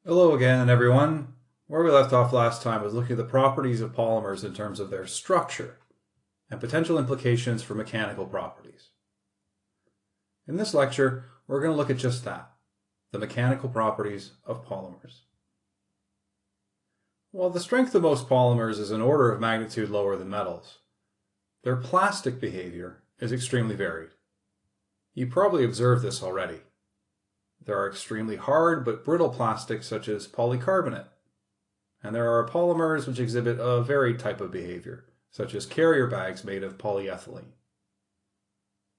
Hello again, everyone. Where we left off last time was looking at the properties of polymers in terms of their structure and potential implications for mechanical properties. In this lecture, we're going to look at just that, the mechanical properties of polymers. While the strength of most polymers is an order of magnitude lower than metals, their plastic behavior is extremely varied. You probably observed this already. There are extremely hard but brittle plastics such as polycarbonate, and there are polymers which exhibit a varied type of behavior, such as carrier bags made of polyethylene.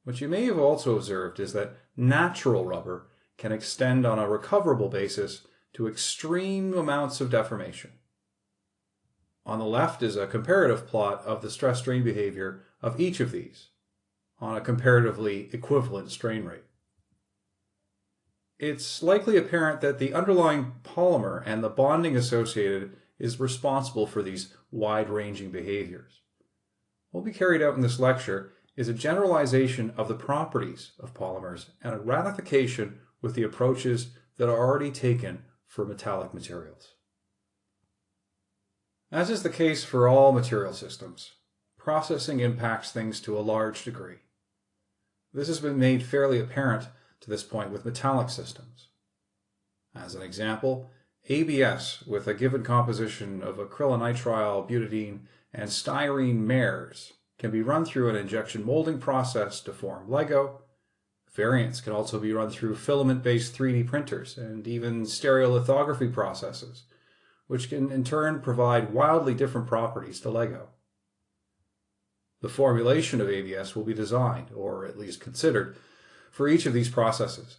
What you may have also observed is that natural rubber can extend on a recoverable basis to extreme amounts of deformation. On the left is a comparative plot of the stress-strain behavior of each of these on a comparatively equivalent strain rate. It's likely apparent that the underlying polymer and the bonding associated is responsible for these wide-ranging behaviors. What will be carried out in this lecture is a generalization of the properties of polymers and a ratification with the approaches that are already taken for metallic materials. As is the case for all material systems, processing impacts things to a large degree. This has been made fairly apparent to this point with metallic systems. As an example, ABS with a given composition of acrylonitrile, butadiene, and styrene mares can be run through an injection molding process to form Lego. Variants can also be run through filament-based 3D printers and even stereolithography processes, which can in turn provide wildly different properties to Lego. The formulation of ABS will be designed, or at least considered, for each of these processes.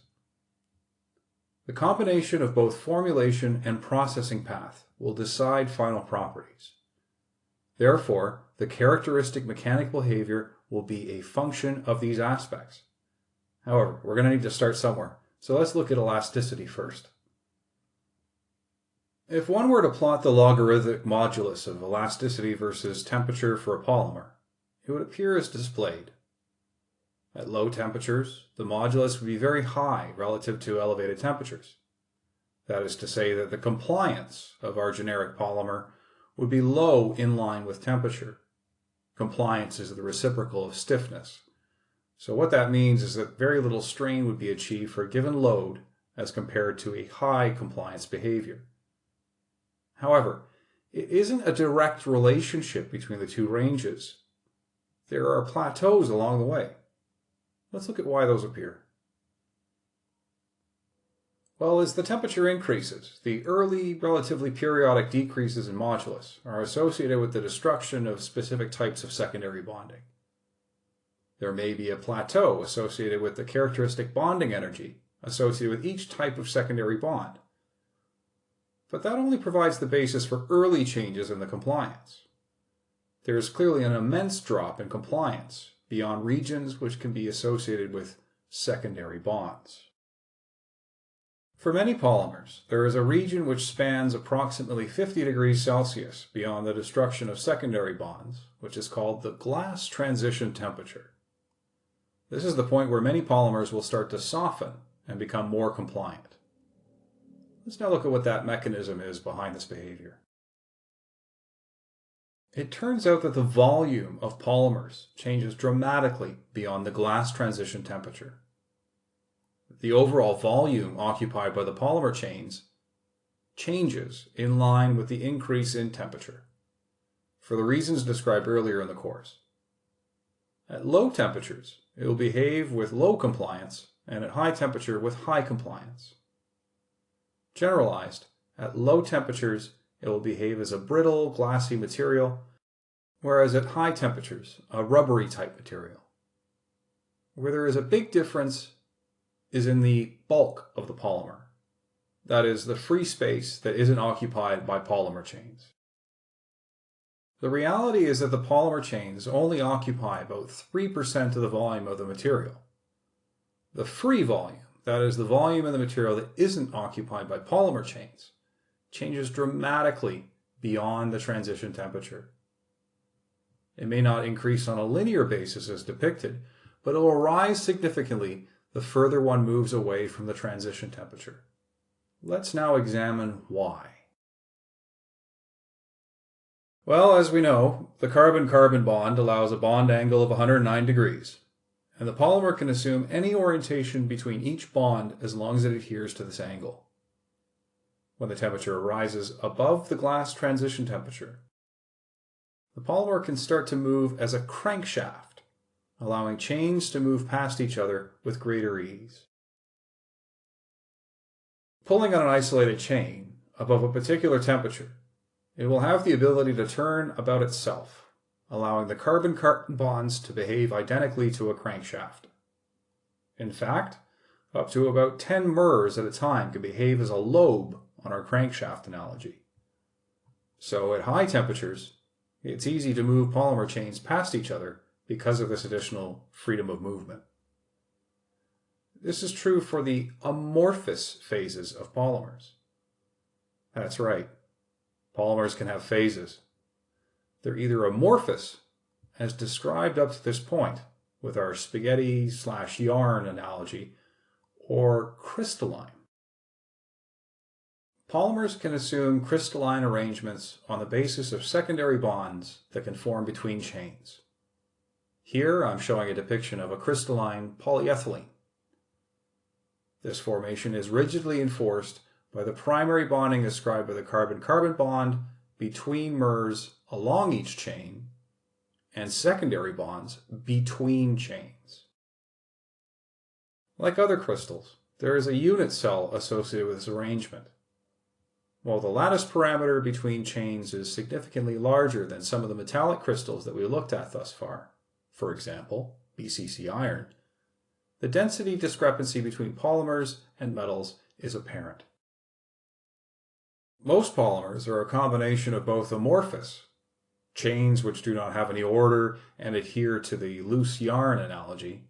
The combination of both formulation and processing path will decide final properties. Therefore, the characteristic mechanical behavior will be a function of these aspects. However, we're going to need to start somewhere, so let's look at elasticity first. If one were to plot the logarithmic modulus of elasticity versus temperature for a polymer, it would appear as displayed. At low temperatures, the modulus would be very high relative to elevated temperatures. That is to say that the compliance of our generic polymer would be low in line with temperature. Compliance is the reciprocal of stiffness. So what that means is that very little strain would be achieved for a given load as compared to a high compliance behavior. However, it isn't a direct relationship between the two ranges. There are plateaus along the way. Let's look at why those appear. Well, as the temperature increases, the early, relatively periodic decreases in modulus are associated with the destruction of specific types of secondary bonding. There may be a plateau associated with the characteristic bonding energy associated with each type of secondary bond. But that only provides the basis for early changes in the compliance. There is clearly an immense drop in compliance beyond regions which can be associated with secondary bonds. For many polymers, there is a region which spans approximately 50 degrees Celsius beyond the destruction of secondary bonds, which is called the glass transition temperature. This is the point where many polymers will start to soften and become more compliant. Let's now look at what that mechanism is behind this behavior. It turns out that the volume of polymers changes dramatically beyond the glass transition temperature. The overall volume occupied by the polymer chains changes in line with the increase in temperature, for the reasons described earlier in the course. At low temperatures, it will behave with low compliance, and at high temperature with high compliance. Generalized, at low temperatures, it will behave as a brittle, glassy material, whereas at high temperatures, a rubbery type material. Where there is a big difference is in the bulk of the polymer. That is, the free space that isn't occupied by polymer chains. The reality is that the polymer chains only occupy about 3% of the volume of the material. The free volume, that is, the volume of the material that isn't occupied by polymer chains, changes dramatically beyond the transition temperature. It may not increase on a linear basis as depicted, but it will rise significantly the further one moves away from the transition temperature. Let's now examine why. Well, as we know, the carbon-carbon bond allows a bond angle of 109 degrees, and the polymer can assume any orientation between each bond as long as it adheres to this angle. When the temperature rises above the glass transition temperature, the polymer can start to move as a crankshaft, allowing chains to move past each other with greater ease. Pulling on an isolated chain above a particular temperature, it will have the ability to turn about itself, allowing the carbon-carbon bonds to behave identically to a crankshaft. In fact, up to about 10 mers at a time can behave as a lobe on our crankshaft analogy. So at high temperatures, it's easy to move polymer chains past each other because of this additional freedom of movement. This is true for the amorphous phases of polymers. That's right. Polymers can have phases. They're either amorphous, as described up to this point with our spaghetti/yarn analogy, or crystalline. Polymers can assume crystalline arrangements on the basis of secondary bonds that can form between chains. Here I'm showing a depiction of a crystalline polyethylene. This formation is rigidly enforced by the primary bonding described by the carbon-carbon bond between mers along each chain and secondary bonds between chains. Like other crystals, there is a unit cell associated with this arrangement. While the lattice parameter between chains is significantly larger than some of the metallic crystals that we looked at thus far, for example, BCC iron, the density discrepancy between polymers and metals is apparent. Most polymers are a combination of both amorphous, chains which do not have any order and adhere to the loose yarn analogy,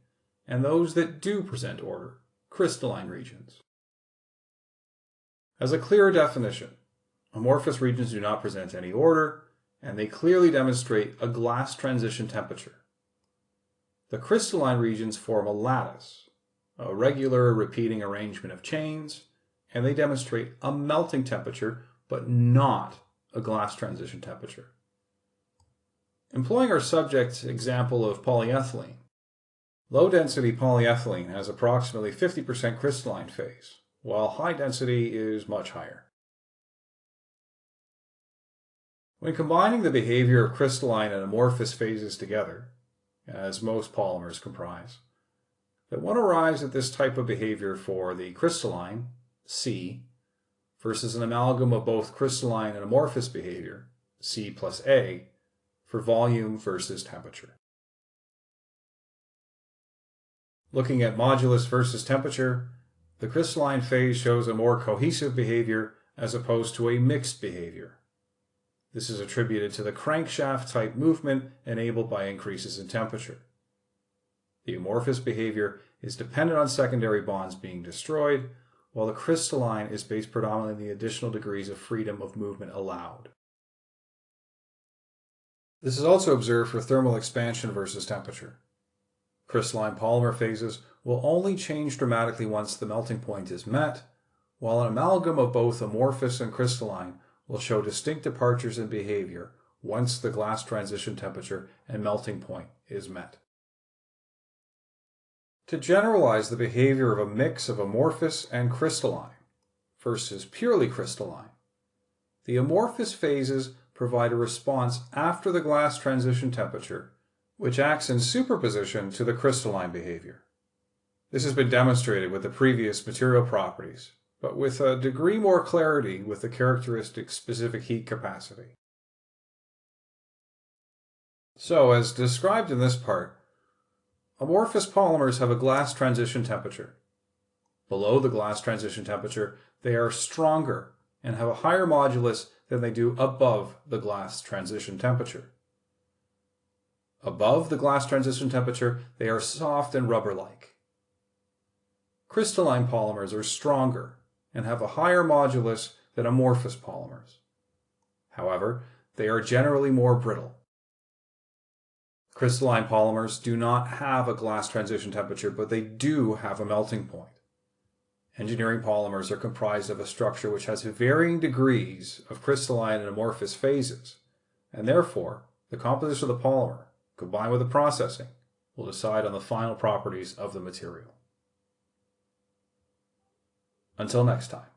and those that do present order, crystalline regions. As a clearer definition, amorphous regions do not present any order, and they clearly demonstrate a glass transition temperature. The crystalline regions form a lattice, a regular repeating arrangement of chains, and they demonstrate a melting temperature, but not a glass transition temperature. Employing our subject example of polyethylene, low-density polyethylene has approximately 50% crystalline phase, while high density is much higher. When combining the behavior of crystalline and amorphous phases together, as most polymers comprise, that one arrives at this type of behavior for the crystalline, C, versus an amalgam of both crystalline and amorphous behavior, C plus A, for volume versus temperature. Looking at modulus versus temperature, the crystalline phase shows a more cohesive behavior as opposed to a mixed behavior. This is attributed to the crankshaft type movement enabled by increases in temperature. The amorphous behavior is dependent on secondary bonds being destroyed, while the crystalline is based predominantly on the additional degrees of freedom of movement allowed. This is also observed for thermal expansion versus temperature. Crystalline polymer phases will only change dramatically once the melting point is met, while an amalgam of both amorphous and crystalline will show distinct departures in behavior once the glass transition temperature and melting point is met. To generalize the behavior of a mix of amorphous and crystalline versus purely crystalline, the amorphous phases provide a response after the glass transition temperature, which acts in superposition to the crystalline behavior. This has been demonstrated with the previous material properties, but with a degree more clarity with the characteristic specific heat capacity. So, as described in this part, amorphous polymers have a glass transition temperature. Below the glass transition temperature, they are stronger and have a higher modulus than they do above the glass transition temperature. Above the glass transition temperature, they are soft and rubber-like. Crystalline polymers are stronger and have a higher modulus than amorphous polymers. However, they are generally more brittle. Crystalline polymers do not have a glass transition temperature, but they do have a melting point. Engineering polymers are comprised of a structure which has varying degrees of crystalline and amorphous phases, and therefore the composition of the polymer, combined with the processing, will decide on the final properties of the material. Until next time.